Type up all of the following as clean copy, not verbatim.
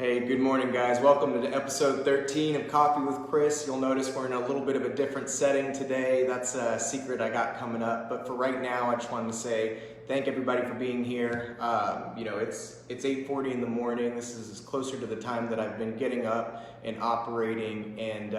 Hey, good morning guys. Welcome to episode 13 of Coffee with Chris. You'll notice we're in a little bit of a different setting today. That's a secret I got coming up. But for right now, I just wanted to say thank everybody for being here. It's 8:40 in the morning. This is closer to the time that I've been getting up and operating. And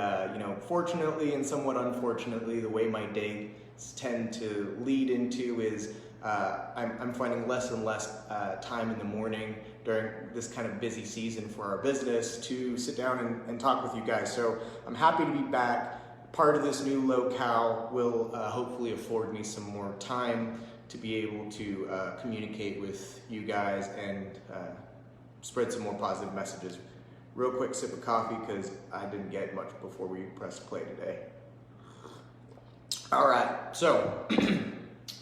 fortunately and somewhat unfortunately, the way my days tend to lead into is I'm finding less and less time in the morning during this kind of busy season for our business to sit down and talk with you guys. So I'm happy to be back. Part of this new locale will hopefully afford me some more time to be able to communicate with you guys and spread some more positive messages. Real quick sip of coffee because I didn't get much before we pressed play today. All right, so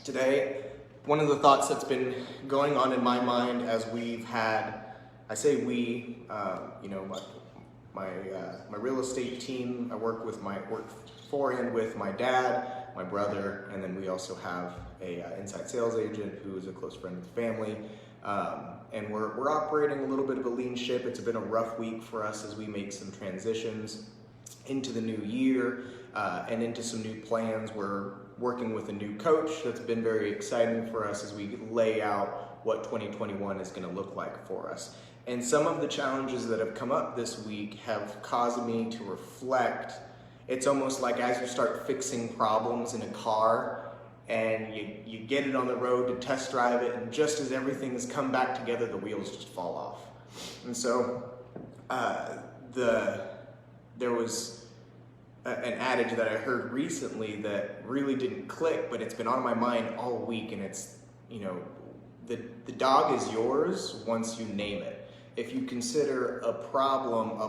today, one of the thoughts that's been going on in my mind as we've had, I say we, my real estate team, I work for and with my dad, my brother, and then we also have a inside sales agent who is a close friend of the family. And we're operating a little bit of a lean ship. It's been a rough week for us as we make some transitions into the new year and into some new plans. We're working with a new coach. That's been very exciting for us as we lay out what 2021 is going to look like for us. And some of the challenges that have come up this week have caused me to reflect. It's almost like as you start fixing problems in a car and you get it on the road to test drive it, and just as everything has come back together, the wheels just fall off. And so there was an adage that I heard recently that really didn't click, but it's been on my mind all week, and it's, the dog is yours once you name it. If you consider a problem,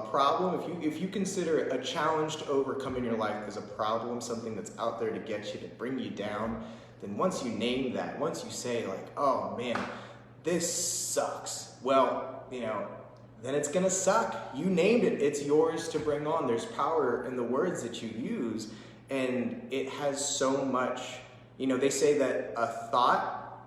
if you consider a challenge to overcome in your life as a problem, something that's out there to get you, to bring you down, then once you name that, once you say like, oh man, this sucks, well, then it's gonna suck. You named it, it's yours to bring on. There's power in the words that you use, and it has so much, they say that a thought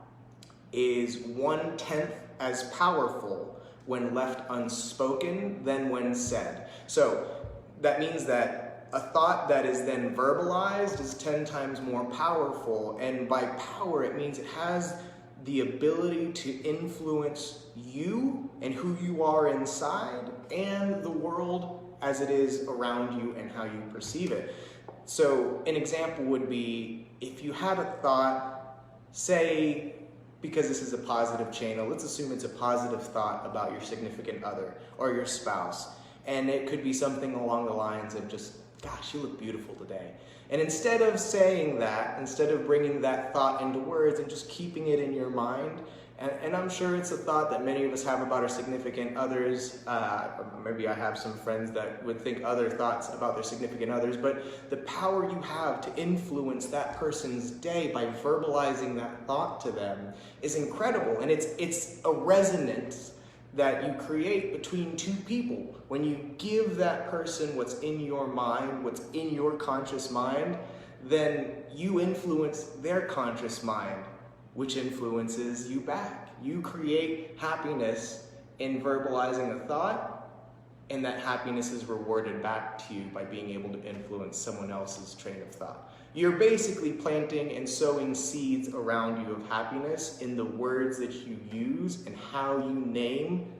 is 1/10 as powerful when left unspoken than when said. So that means that a thought that is then verbalized is 10 times more powerful, and by power it means it has the ability to influence you and who you are inside and the world as it is around you and how you perceive it. So an example would be if you had a thought, say, because this is a positive channel, let's assume it's a positive thought about your significant other or your spouse. And it could be something along the lines of just, gosh, you look beautiful today. And instead of saying that, instead of bringing that thought into words and just keeping it in your mind, and I'm sure it's a thought that many of us have about our significant others, maybe I have some friends that would think other thoughts about their significant others, but the power you have to influence that person's day by verbalizing that thought to them is incredible. And it's a resonance that you create between two people. When you give that person what's in your mind, what's in your conscious mind, then you influence their conscious mind, which influences you back. You create happiness in verbalizing a thought, and that happiness is rewarded back to you by being able to influence someone else's train of thought. You're basically planting and sowing seeds around you of happiness in the words that you use and how you name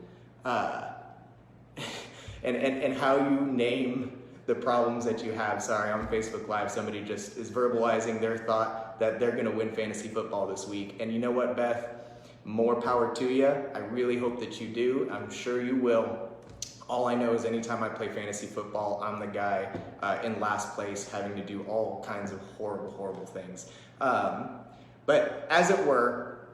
and how you name the problems that you have. Sorry, on Facebook Live, somebody just is verbalizing their thought that they're gonna win fantasy football this week. And you know what, Beth? More power to you. I really hope that you do. I'm sure you will. All I know is anytime I play fantasy football, I'm the guy in last place having to do all kinds of horrible, horrible things. But as it were,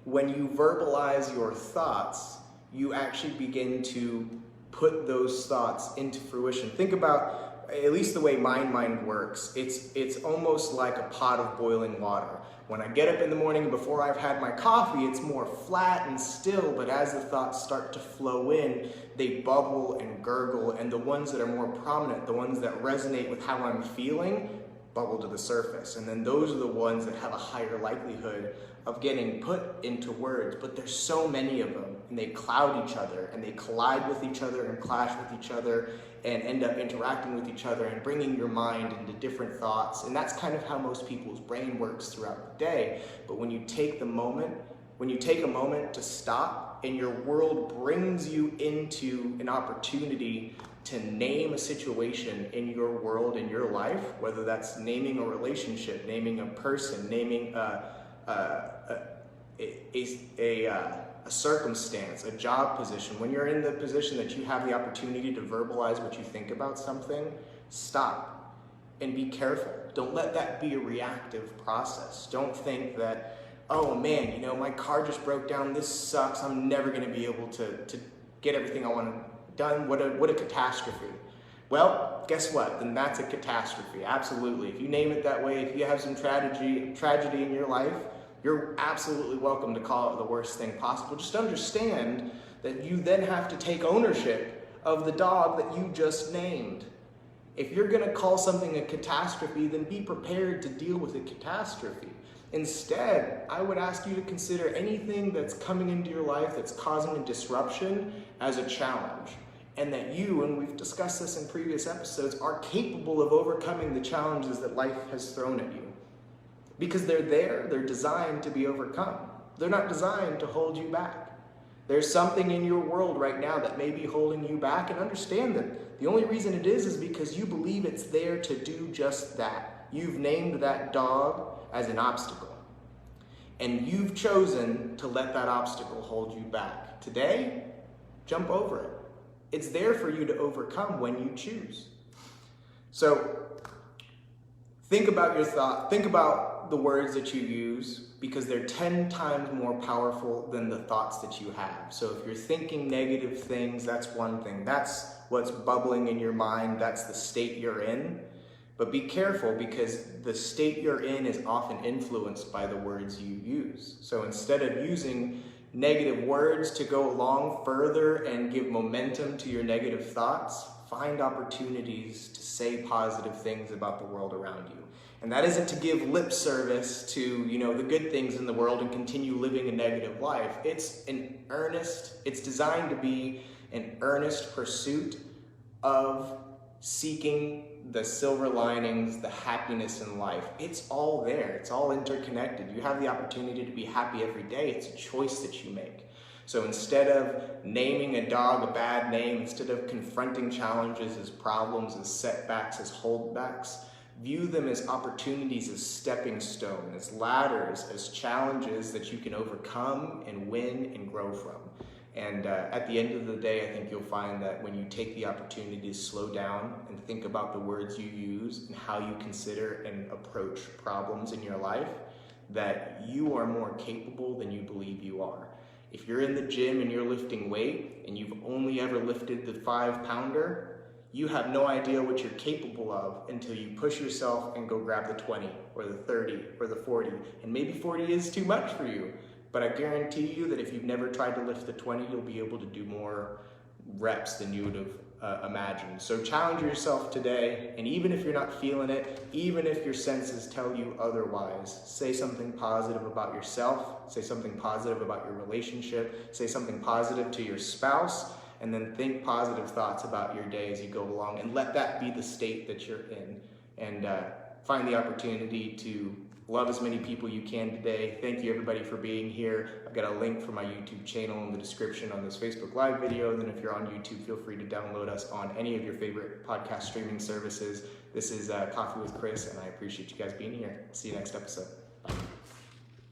when you verbalize your thoughts, you actually begin to put those thoughts into fruition. Think about, at least the way my mind works, it's almost like a pot of boiling water. When I get up in the morning before I've had my coffee, it's more flat and still, but as the thoughts start to flow in, they bubble and gurgle, and the ones that are more prominent, the ones that resonate with how I'm feeling, bubble to the surface. And then those are the ones that have a higher likelihood of getting put into words. But there's so many of them, and they cloud each other, and they collide with each other and clash with each other and end up interacting with each other and bringing your mind into different thoughts. And that's kind of how most people's brain works throughout the day. But when you take a moment to stop and your world brings you into an opportunity to name a situation in your world, in your life, whether that's naming a relationship, naming a person, naming a circumstance, a job position. When you're in the position that you have the opportunity to verbalize what you think about something, stop and be careful. Don't let that be a reactive process. Don't think that, oh man, you know, my car just broke down, this sucks, I'm never gonna be able to get everything I want done, what a catastrophe. Well, guess what? Then that's a catastrophe, absolutely. If you name it that way, if you have some tragedy in your life, you're absolutely welcome to call it the worst thing possible. Just understand that you then have to take ownership of the dog that you just named. If you're gonna call something a catastrophe, then be prepared to deal with a catastrophe. Instead, I would ask you to consider anything that's coming into your life that's causing a disruption as a challenge. And that you, and we've discussed this in previous episodes, are capable of overcoming the challenges that life has thrown at you. Because they're designed to be overcome. They're not designed to hold you back. There's something in your world right now that may be holding you back, and understand that the only reason it is because you believe it's there to do just that. You've named that dog as an obstacle. And you've chosen to let that obstacle hold you back. Today, jump over it. It's there for you to overcome when you choose. So, think about your thought, think about the words that you use, because they're 10 times more powerful than the thoughts that you have. So if you're thinking negative things, that's one thing. That's what's bubbling in your mind. That's the state you're in. But be careful, because the state you're in is often influenced by the words you use. So instead of using negative words to go along further and give momentum to your negative thoughts, find opportunities to say positive things about the world around you. And that isn't to give lip service to, the good things in the world and continue living a negative life. It's designed to be an earnest pursuit of seeking the silver linings, the happiness in life. It's all there. It's all interconnected. You have the opportunity to be happy every day. It's a choice that you make. So instead of naming a dog a bad name, instead of confronting challenges as problems, as setbacks, as holdbacks, view them as opportunities, as stepping stones, as ladders, as challenges that you can overcome and win and grow from. And at the end of the day, I think you'll find that when you take the opportunity to slow down and think about the words you use and how you consider and approach problems in your life, that you are more capable than you believe you are. If you're in the gym and you're lifting weight and you've only ever lifted the 5-pounder, you have no idea what you're capable of until you push yourself and go grab the 20 or the 30 or the 40. And maybe 40 is too much for you, but I guarantee you that if you've never tried to lift the 20, you'll be able to do more reps than you would have imagined. So challenge yourself today, and even if you're not feeling it, even if your senses tell you otherwise, say something positive about yourself, say something positive about your relationship, say something positive to your spouse, and then think positive thoughts about your day as you go along, and let that be the state that you're in. And find the opportunity to love as many people you can today. Thank you everybody for being here. I've got a link for my YouTube channel in the description on this Facebook Live video. And then if you're on YouTube, feel free to download us on any of your favorite podcast streaming services. This is Coffee with Chris, and I appreciate you guys being here. See you next episode.